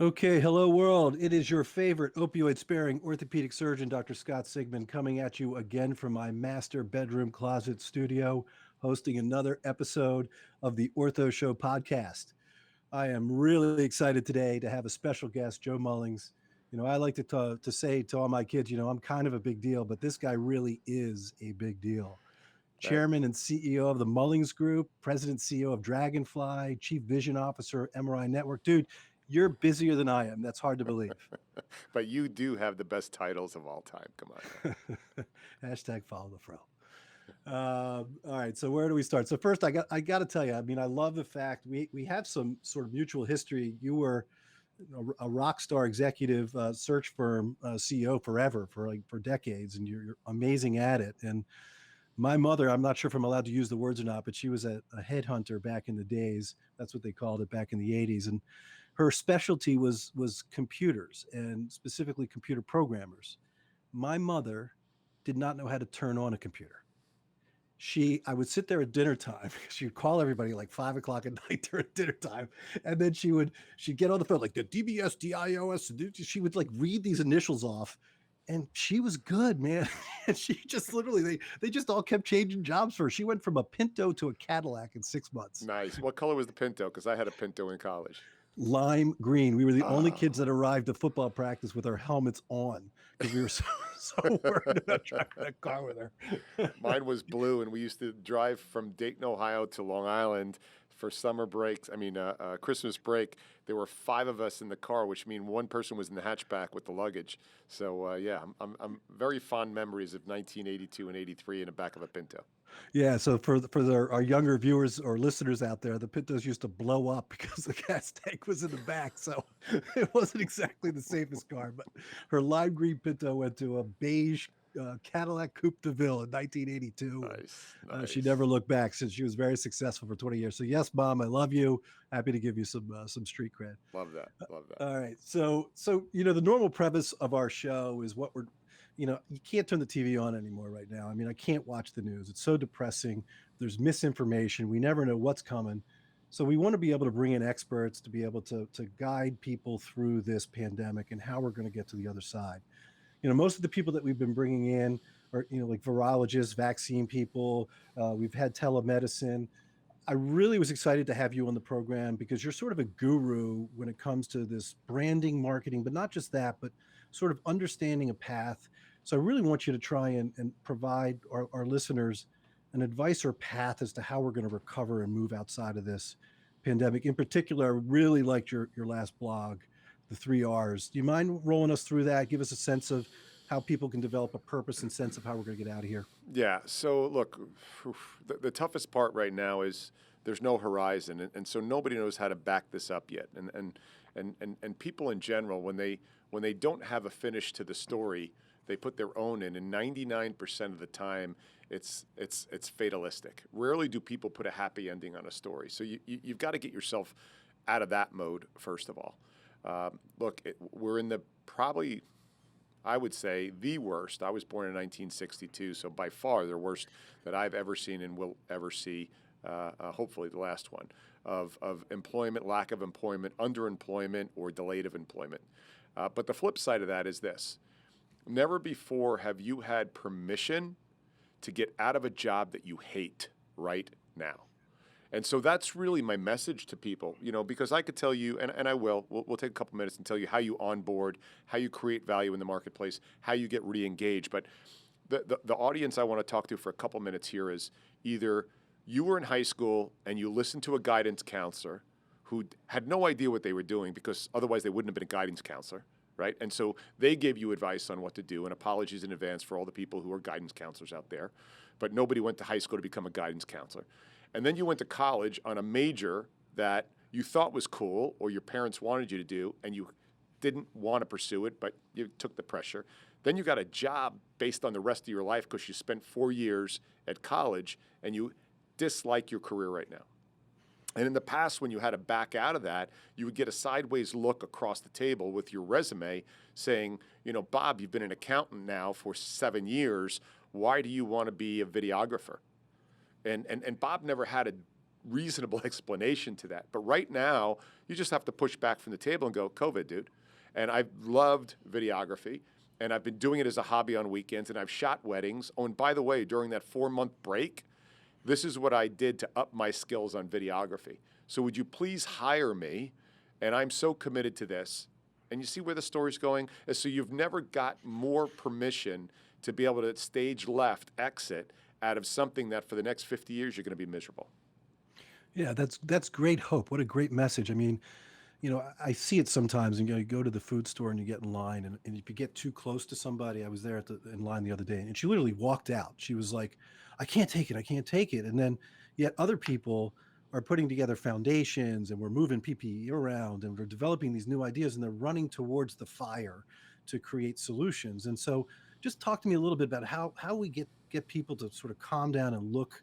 Okay, hello world. It is your favorite opioid-sparing orthopedic surgeon, Dr. Scott Sigmund, coming at you again from my master bedroom closet studio, hosting another episode of the Ortho Show podcast. I am really excited today to have a special guest, Joe Mullings. I like to say to all my kids, I'm kind of a big deal, but this guy really is a big deal. That Chairman and CEO of the Mullings Group, President CEO of DragonFly, Chief Vision Officer, MRI Network. Dude, you're busier than I am. That's hard to believe. but you do have the best titles of all time. Come on now. Hashtag follow the fro. All right, so where do we start? So first, I got to tell you, I mean, I love the fact we have some sort of mutual history. You were a rock star executive search firm CEO forever for decades, and you're amazing at it. And my mother, I'm not sure if I'm allowed to use the words or not, but she was a headhunter back in the days. That's what they called it back in the 80s. And her specialty was computers and specifically computer programmers. My mother did not know how to turn on a computer. I would sit there at dinner time. She'd call everybody like 5 o'clock at night during dinner time. And then she'd get on the phone, like the DBS, DIOS. She would like read these initials off. And she was good, man. And she just literally, they just all kept changing jobs for her. She went from a Pinto to a Cadillac in 6 months. Nice. What color was the Pinto? Because I had a Pinto in college. Lime green. We were the only kids Oh, that arrived to football practice with our helmets on because we were so worried about driving that car with her. mine was blue, and we used to drive from Dayton, Ohio to Long Island for summer breaks. Christmas break. There were five of us in the car, which means one person was in the hatchback with the luggage. So yeah, I'm very fond memories of 1982 and '83 in the back of a Pinto. Yeah, so for our younger viewers or listeners out there, the Pintos used to blow up because the gas tank was in the back, so it wasn't exactly the safest car. But her lime green Pinto went to a beige Cadillac Coupe de Ville in 1982, and Nice, she nice. never looked back since she was very successful for 20 years. So yes, Mom, I love you. Happy to give you some street cred. Love that. Love that. All right. So the normal premise of our show is what we're you can't turn the TV on anymore right now. I mean, I can't watch the news. It's so depressing. There's misinformation. We never know what's coming. So we want to be able to bring in experts to be able to guide people through this pandemic and how we're going to get to the other side. Most of the people that we've been bringing in are, like virologists, vaccine people. We've had telemedicine. I really was excited to have you on the program because you're sort of a guru when it comes to this branding, marketing, but not just that, but sort of understanding a path. So I really want you to try and provide our listeners an advice or path as to how we're going to recover and move outside of this pandemic. In particular, I really liked your last blog, the 3 R's. Do you mind rolling us through that? Give us a sense of how people can develop a purpose and sense of how we're going to get out of here. Yeah. So look, the toughest part right now is there's no horizon, and so nobody knows how to back this up yet. And people in general, when they don't have a finish to the story, they put their own in, and 99% of the time, it's fatalistic. Rarely do people put a happy ending on a story. So you've got to get yourself out of that mode first of all. We're in the probably, I would say, the worst. I was born in 1962, so by far the worst that I've ever seen and will ever see, hopefully the last one, of employment, lack of employment, underemployment, or delayed of employment. But the flip side of that is this. Never before have you had permission to get out of a job that you hate right now. And so that's really my message to people, because I could tell you, and I will, we'll take a couple minutes and tell you how you onboard, how you create value in the marketplace, how you get re-engaged. But the audience I want to talk to for a couple minutes here is either you were in high school and you listened to a guidance counselor who had no idea what they were doing because otherwise they wouldn't have been a guidance counselor, right? And so they gave you advice on what to do, and apologies in advance for all the people who are guidance counselors out there. But nobody went to high school to become a guidance counselor. And then you went to college on a major that you thought was cool or your parents wanted you to do, and you didn't want to pursue it, but you took the pressure. Then you got a job based on the rest of your life because you spent 4 years at college and you dislike your career right now. And in the past, when you had to back out of that, you would get a sideways look across the table with your resume saying, Bob, you've been an accountant now for 7 years. Why do you want to be a videographer? And Bob never had to reasonable explanation to that. But right now, you just have to push back from the table and go, COVID, dude. And I've loved videography, and I've been doing it as a hobby on weekends, and I've shot weddings. Oh, and by the way, during that 4-month break, this is what I did to up my skills on videography. So would you please hire me? And I'm so committed to this. And you see where the story's going? And so you've never got more permission to be able to stage left, exit out of something that for the next 50 years you're going to be miserable. Yeah, that's great hope. What a great message. I mean, I see it sometimes, and you go to the food store and you get in line, and if you get too close to somebody, I was there in line the other day, and she literally walked out. She was like, "I can't take it. I can't take it." And then yet other people are putting together foundations, and we're moving PPE around, and we're developing these new ideas, and they're running towards the fire to create solutions. And so, just talk to me a little bit about how we get people to sort of calm down and look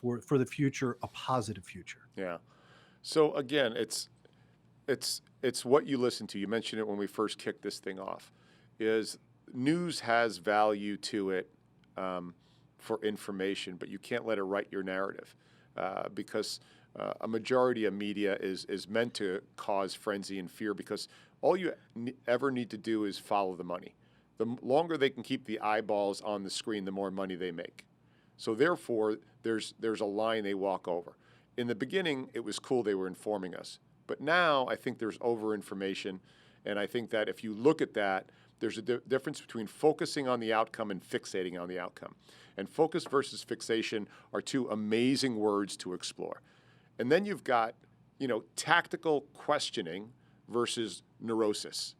for the future, a positive future. Yeah. So again, it's what you listen to. You mentioned it when we first kicked this thing off. Is news has value to it for information, but you can't let it write your narrative because a majority of media is meant to cause frenzy and fear because all you ever need to do is follow the money. The longer they can keep the eyeballs on the screen, the more money they make. So therefore, there's a line they walk over. In the beginning, it was cool they were informing us. But now I think there's over-information, and I think that if you look at that, there's a difference between focusing on the outcome and fixating on the outcome. And focus versus fixation are two amazing words to explore. And then you've got, tactical questioning versus neurosis.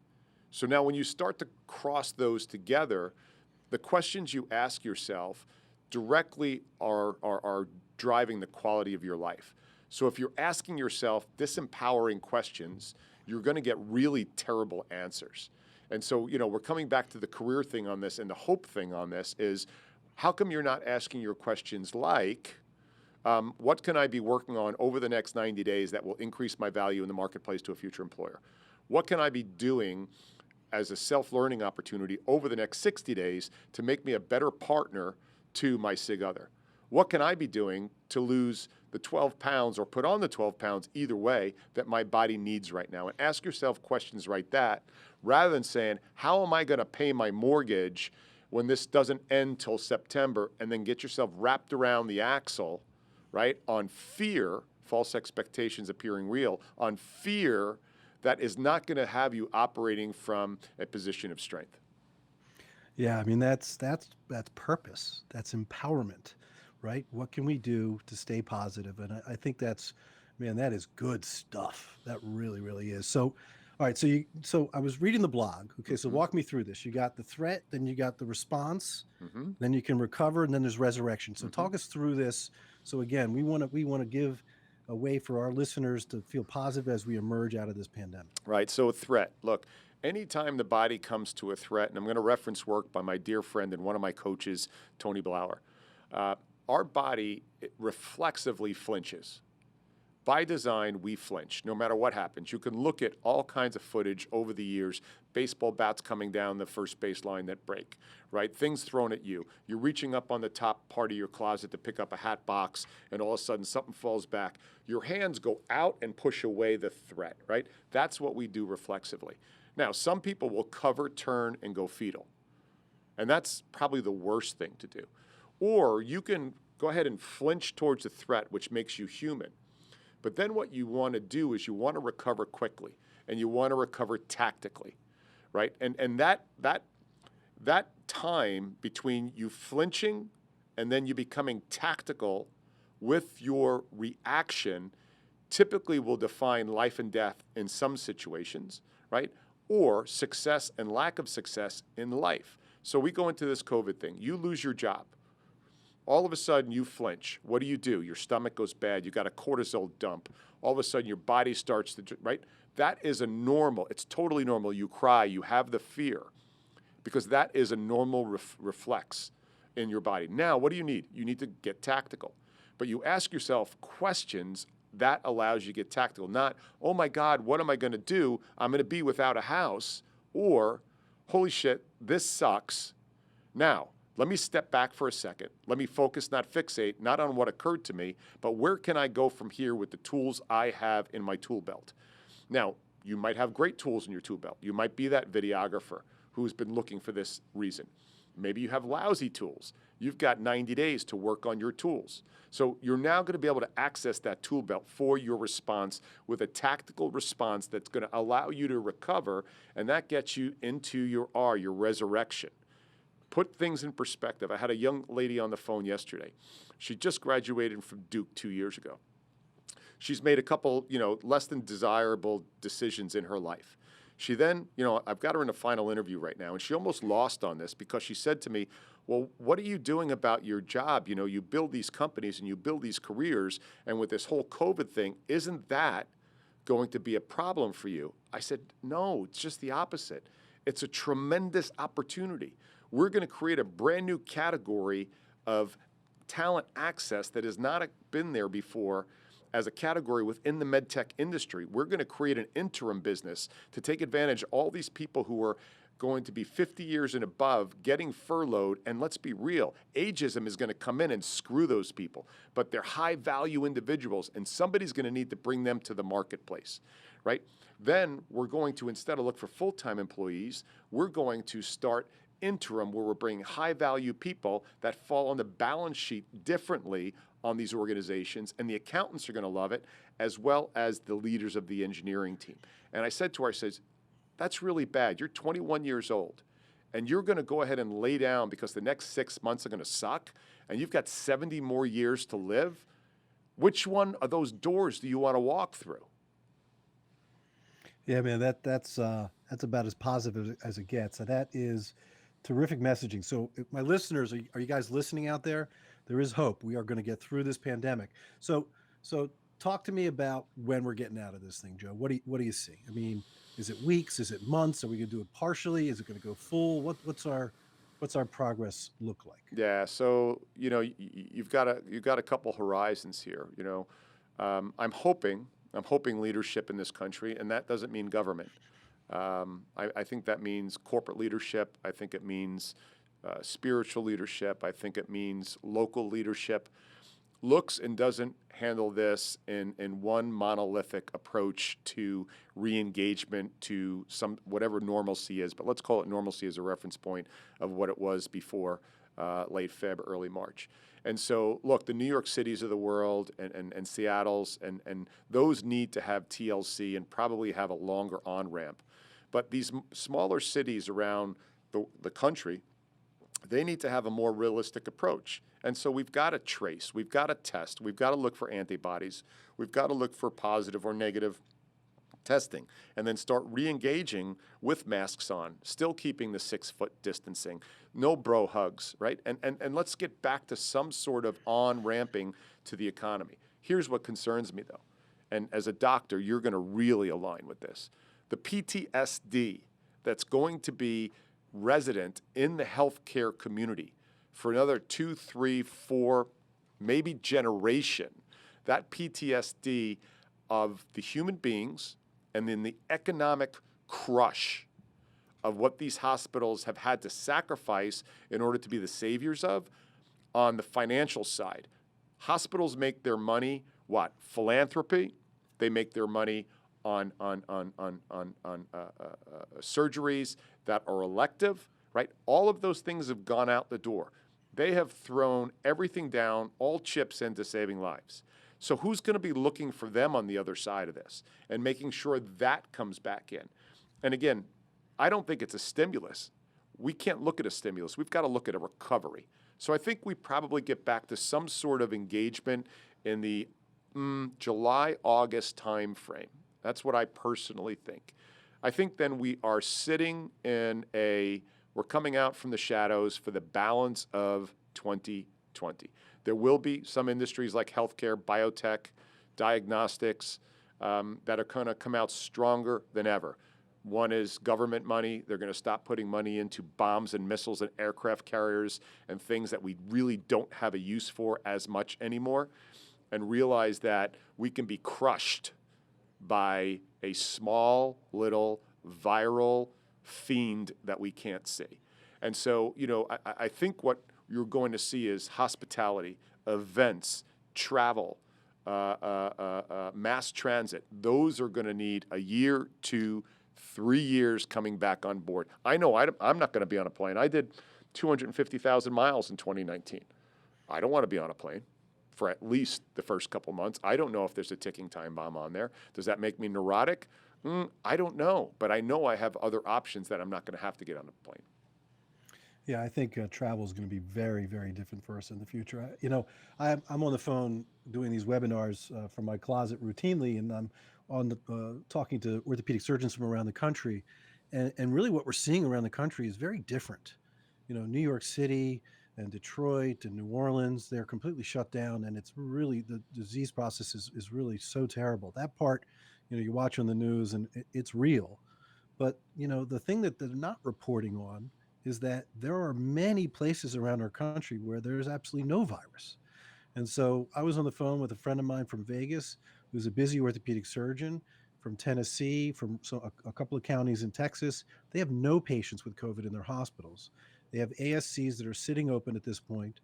So now when you start to cross those together, the questions you ask yourself directly are driving the quality of your life. So if you're asking yourself disempowering questions, you're going to get really terrible answers. And so, we're coming back to the career thing on this, and the hope thing on this is, how come you're not asking your questions like, what can I be working on over the next 90 days that will increase my value in the marketplace to a future employer? What can I be doing as a self-learning opportunity over the next 60 days to make me a better partner to my sig other? What can I be doing to lose the 12 pounds or put on the 12 pounds either way that my body needs right now? And ask yourself questions like that rather than saying, how am I going to pay my mortgage when this doesn't end till September? And then get yourself wrapped around the axle, right, on fear, false expectations appearing real, on fear that is not going to have you operating from a position of strength. Yeah, I mean that's purpose. That's empowerment, right? What can we do to stay positive? And I think that is good stuff. That really, really is. So, all right. So I was reading the blog. Okay, so walk me through this. You got the threat, then you got the response, then you can recover, and then there's resurrection. So talk us through this. So again, we want to give a way for our listeners to feel positive as we emerge out of this pandemic. Right. So a threat. Look, anytime the body comes to a threat, and I'm going to reference work by my dear friend and one of my coaches, Tony Blauer, our body reflexively flinches. By design, we flinch no matter what happens. You can look at all kinds of footage over the years, baseball bats coming down the first baseline that break, right? Things thrown at you. You're reaching up on the top part of your closet to pick up a hat box, and all of a sudden something falls back. Your hands go out and push away the threat, right? That's what we do reflexively. Now, some people will cover, turn, and go fetal. And that's probably the worst thing to do. Or you can go ahead and flinch towards a threat, which makes you human. But then what you want to do is you want to recover quickly, and you want to recover tactically, right? And that time between you flinching and then you becoming tactical with your reaction typically will define life and death in some situations, right? Or success and lack of success in life. So we go into this COVID thing. You lose your job. All of a sudden, you flinch. What do? Your stomach goes bad. You got a cortisol dump. All of a sudden, your body starts to, right? That is it's totally normal. You cry. You have the fear because that is a normal reflex in your body. Now, what do you need? You need to get tactical. But you ask yourself questions that allows you to get tactical. Not, oh my God, what am I going to do? I'm going to be without a house. Or, holy shit, this sucks. Now, Let me step back for a second. Let me focus, not fixate, not on what occurred to me, but where can I go from here with the tools I have in my tool belt? Now, you might have great tools in your tool belt. You might be that videographer who's been looking for this reason. Maybe you have lousy tools. You've got 90 days to work on your tools. So you're now going to be able to access that tool belt for your response with a tactical response that's going to allow you to recover, and that gets you into your R, your resurrection. Put things in perspective. I had a young lady on the phone yesterday. She just graduated from Duke 2 years ago. She's made a couple, less than desirable decisions in her life. She then, I've got her in a final interview right now, and she almost lost on this because she said to me, well, what are you doing about your job? You build these companies and you build these careers, and with this whole COVID thing, isn't that going to be a problem for you? I said, no, it's just the opposite. It's a tremendous opportunity. We're going to create a brand new category of talent access that has not been there before as a category within the medtech industry. We're going to create an interim business to take advantage of all these people who are going to be 50 years and above getting furloughed. And let's be real, ageism is going to come in and screw those people. But they're high value individuals, and somebody's going to need to bring them to the marketplace, right? Then we're going to, instead of look for full-time employees, we're going to start interim, where we're bringing high-value people that fall on the balance sheet differently on these organizations, and the accountants are going to love it, as well as the leaders of the engineering team. And I said to her, I said, that's really bad. You're 21 years old, and you're going to go ahead and lay down because the next 6 months are going to suck, and you've got 70 more years to live. Which one of those doors do you want to walk through? Yeah, man, that's about as positive as it gets. So that is terrific messaging. So, my listeners, are you guys listening out there? There is hope. We are going to get through this pandemic. So talk to me about when we're getting out of this thing, Joe. What do you see? I mean, is it weeks? Is it months? Are we going to do it partially? Is it going to go full? What's our progress look like? Yeah, so you've got a couple horizons here. I'm hoping leadership in this country, and that doesn't mean government. I think that means corporate leadership. I think it means spiritual leadership. I think it means local leadership. Looks and doesn't handle this in one monolithic approach to re-engagement to whatever normalcy is, but let's call it normalcy as a reference point of what it was before late Feb, early March. And so, look, the New York Cities of the world and Seattle's and those need to have TLC and probably have a longer on-ramp. But these smaller cities around the country, they need to have a more realistic approach. And so we've got to trace, we've got to test, we've got to look for antibodies, we've got to look for positive or negative testing, and then start re-engaging with masks on, still keeping the 6-foot distancing, no bro hugs, right? And let's get back to some sort of on-ramping to the economy. Here's what concerns me, though, and as a doctor, you're going to really align with this. The PTSD that's going to be resident in the healthcare community for another 2, 3, 4, maybe generation, that PTSD of the human beings and then the economic crush of what these hospitals have had to sacrifice in order to be the saviors of on the financial side. Hospitals make their money, what? Philanthropy. They make their money on surgeries that are elective, right? All of those things have gone out the door. They have thrown everything down, all chips into saving lives. So who's going to be looking for them on the other side of this and making sure that comes back in? And again, I don't think it's a stimulus. We can't look at a stimulus. We've got to look at a recovery. So I think we probably get back to some sort of engagement in the July, August timeframe. That's what I personally think. I think then we are sitting in we're coming out from the shadows for the balance of 2020. There will be some industries like healthcare, biotech, diagnostics that are going to come out stronger than ever. One is government money. They're going to stop putting money into bombs and missiles and aircraft carriers and things that we really don't have a use for as much anymore, and realize that we can be crushed by a small little viral fiend that we can't see. And so, I think what you're going to see is hospitality, events, travel, mass transit. Those are going to need a year, 2, 3 years coming back on board. I know I'm not going to be on a plane. I did 250,000 miles in 2019. I don't want to be on a plane for at least the first couple months. I don't know if there's a ticking time bomb on there. Does that make me neurotic? I don't know, but I know I have other options that I'm not going to have to get on a plane. Yeah, I think travel is going to be very, very different for us in the future. I'm on the phone doing these webinars from my closet routinely, and I'm on talking to orthopedic surgeons from around the country, and really what we're seeing around the country is very different. New York City and Detroit and New Orleans, they're completely shut down, and it's really the disease process is really so terrible. That part, you watch on the news, and it's real. But the thing that they're not reporting on is that there are many places around our country where there's absolutely no virus. And so I was on the phone with a friend of mine from Vegas, who's a busy orthopedic surgeon, from Tennessee, from a couple of counties in Texas. They have no patients with COVID in their hospitals. They have ASCs that are sitting open at this point.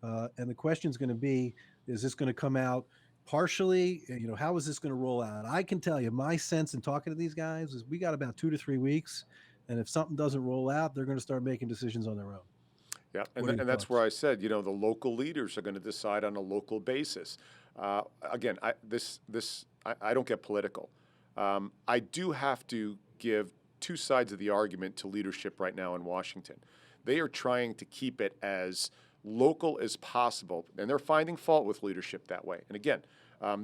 And the question is going to be, is this going to come out partially? How is this going to roll out? I can tell you my sense in talking to these guys is we got about 2 to 3 weeks. And if something doesn't roll out, they're going to start making decisions on their own. Yeah, What are your and that's where thoughts? I said, the local leaders are going to decide on a local basis. Again, I don't get political. I do have to give two sides of the argument to leadership right now in Washington. They are trying to keep it as local as possible, and they're finding fault with leadership that way. And again,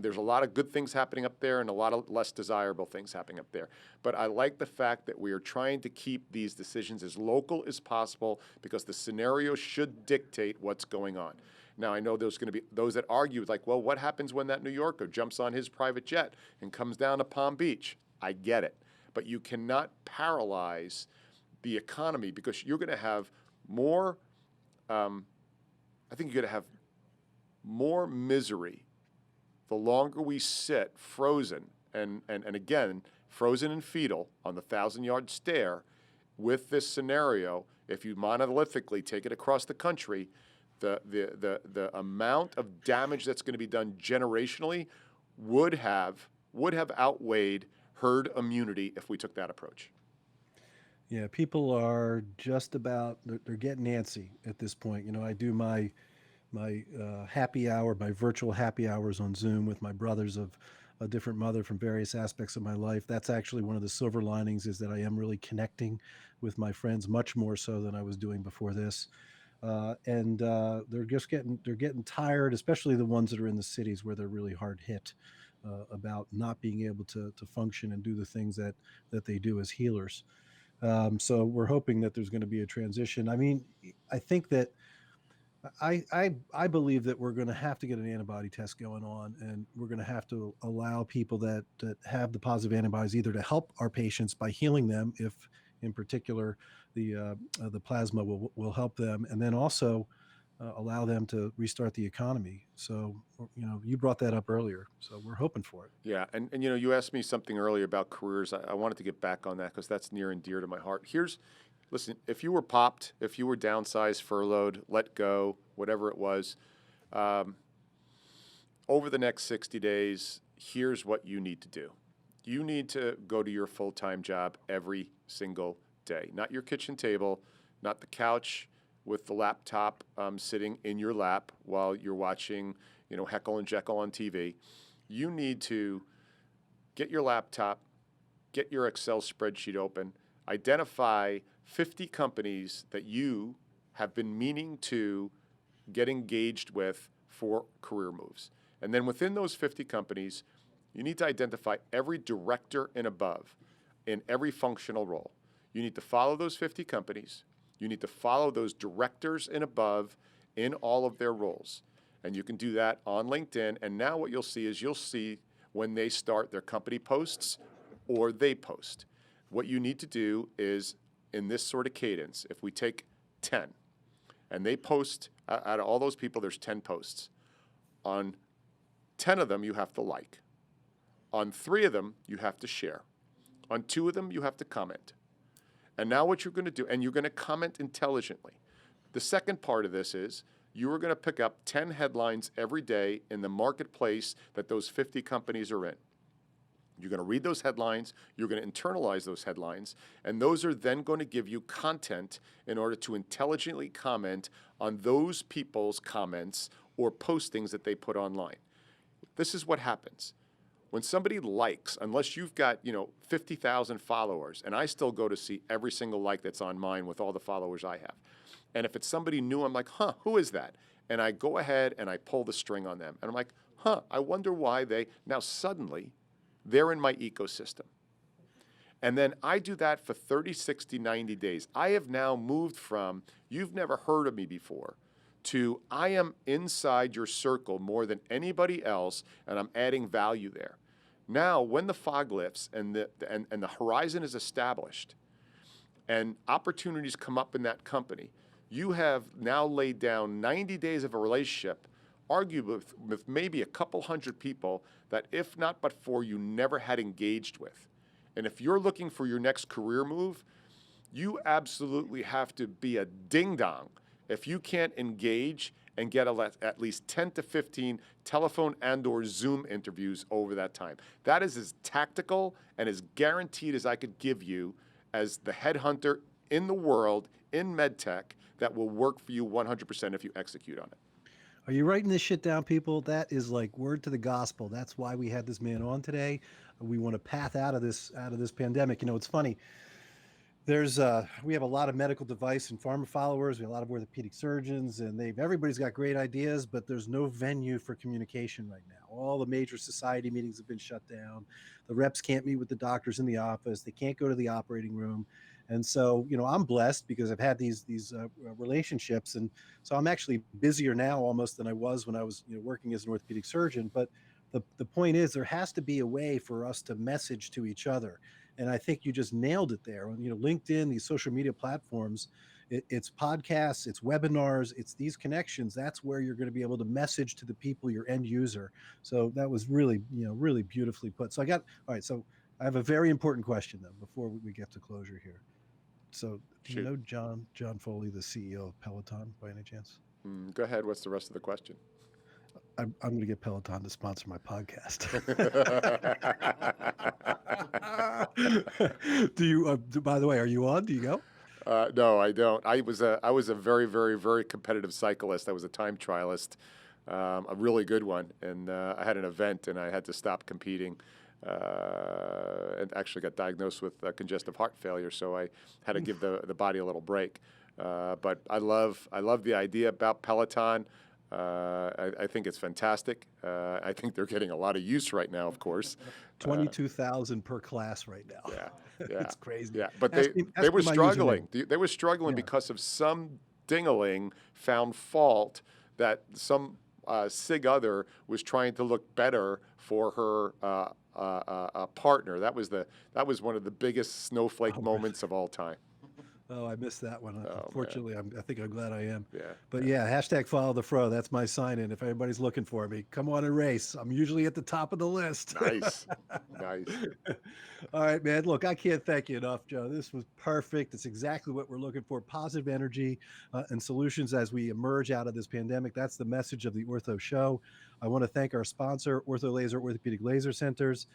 there's a lot of good things happening up there and a lot of less desirable things happening up there. But I like the fact that we are trying to keep these decisions as local as possible because the scenario should dictate what's going on. Now, I know there's going to be those that argue, like, well, what happens when that New Yorker jumps on his private jet and comes down to Palm Beach? I get it. But you cannot paralyze the economy because you're going to have more, I think you're going to have more misery the longer we sit frozen and again, frozen and fetal on the 1,000-yard stare with this scenario. If you monolithically take it across the country, the amount of damage that's going to be done generationally would have outweighed herd immunity if we took that approach. Yeah, people are just about they're getting antsy at this point. I do my happy hour, my virtual happy hours on Zoom with my brothers of a different mother from various aspects of my life. That's actually one of the silver linings is that I am really connecting with my friends much more so than I was doing before this. And they're getting tired, especially the ones that are in the cities where they're really hard hit about not being able to function and do the things that they do as healers. So we're hoping that there's going to be a transition. I mean, I think that I believe that we're going to have to get an antibody test going on, and we're going to have to allow people that have the positive antibodies either to help our patients by healing them, if in particular the plasma will help them, and then also allow them to restart the economy. So you brought that up earlier, so we're hoping for it. Yeah, and you asked me something earlier about careers. I wanted to get back on that because that's near and dear to my heart. Listen, if you were popped, if you were downsized, furloughed, let go, whatever it was, over the next 60 days, here's what you need to do. You need to go to your full-time job every single day, not your kitchen table, not the couch with the laptop sitting in your lap while you're watching, Heckle and Jekyll on TV. You need to get your laptop, get your Excel spreadsheet open, identify 50 companies that you have been meaning to get engaged with for career moves. And then within those 50 companies, you need to identify every director and above in every functional role. You need to follow those 50 companies. You need to follow those directors and above in all of their roles. And you can do that on LinkedIn. And now what you'll see when they start their company posts or they post. What you need to do is, in this sort of cadence, if we take 10 and they post, out of all those people, there's 10 posts. On 10 of them, you have to like. On 3 of them, you have to share. On 2 of them, you have to comment. And now what you're going to do, and you're going to comment intelligently. The second part of this is you are going to pick up 10 headlines every day in the marketplace that those 50 companies are in. You're going to read those headlines, you're going to internalize those headlines, and those are then going to give you content in order to intelligently comment on those people's comments or postings that they put online. This is what happens. When somebody likes, unless you've got, 50,000 followers, and I still go to see every single like that's on mine with all the followers I have. And if it's somebody new, I'm like, who is that? And I go ahead and I pull the string on them. And I'm like, I wonder why now suddenly, they're in my ecosystem. And then I do that for 30, 60, 90 days. I have now moved from, you've never heard of me before, to I am inside your circle more than anybody else, and I'm adding value there. Now, when the fog lifts and the horizon is established and opportunities come up in that company, you have now laid down 90 daes of a relationship, arguably with maybe a couple hundred people that if not but for you never had engaged with. And if you're looking for your next career move, you absolutely have to be a ding-dong if you can't engage and get at least 10 to 15 telephone and or Zoom interviews over that time. That is as tactical and as guaranteed as I could give you as the headhunter in the world in medtech that will work for you 100% if you execute on it. Are you writing this shit down, people? That is like word to the gospel. That's why we had this man on today. We want to path out of this pandemic. It's funny. We have a lot of medical device and pharma followers. We have a lot of orthopedic surgeons, and everybody's got great ideas, but there's no venue for communication right now. All the major society meetings have been shut down. The reps can't meet with the doctors in the office. They can't go to the operating room. And so, I'm blessed because I've had these relationships, and so I'm actually busier now almost than I was when I was working as an orthopedic surgeon. But the point is, there has to be a way for us to message to each other, and I think you just nailed it there. LinkedIn, these social media platforms, it's podcasts, it's webinars, it's these connections. That's where you're going to be able to message to the people, your end user. So that was really really beautifully put. So all right. So I have a very important question though before we get to closure here. So, do you know John Foley, the CEO of Peloton, by any chance? Go ahead. What's the rest of the question? I'm going to get Peloton to sponsor my podcast. Do you? By the way, are you on? Do you go? No, I don't. I was a very, very, very competitive cyclist. I was a time trialist, a really good one, and I had an event and I had to stop competing. And actually got diagnosed with congestive heart failure, so I had to give the body a little break. But I love the idea about Peloton. I think it's fantastic. I think they're getting a lot of use right now, of course. 22,000 per class right now. Yeah, It's crazy. Yeah, but they were struggling. They were struggling because of some dingaling found fault that some sig other was trying to look better for her partner. That was one of the biggest snowflake moments of all time. Oh, I missed that one. Oh, Unfortunately, I think I'm glad I am. Yeah. But yeah, hashtag follow the fro. That's my sign in. If anybody's looking for me, come on and race. I'm usually at the top of the list. Nice. Nice. All right, man. Look, I can't thank you enough, Joe. This was perfect. It's exactly what we're looking for. Positive energy and solutions as we emerge out of this pandemic. That's the message of the Ortho Show. I want to thank our sponsor, Ortho Laser Orthopedic Laser Centers.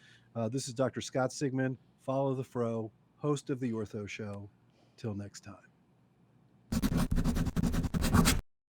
This is Dr. Scott Sigman, follow the fro, host of the Ortho Show. Till next time.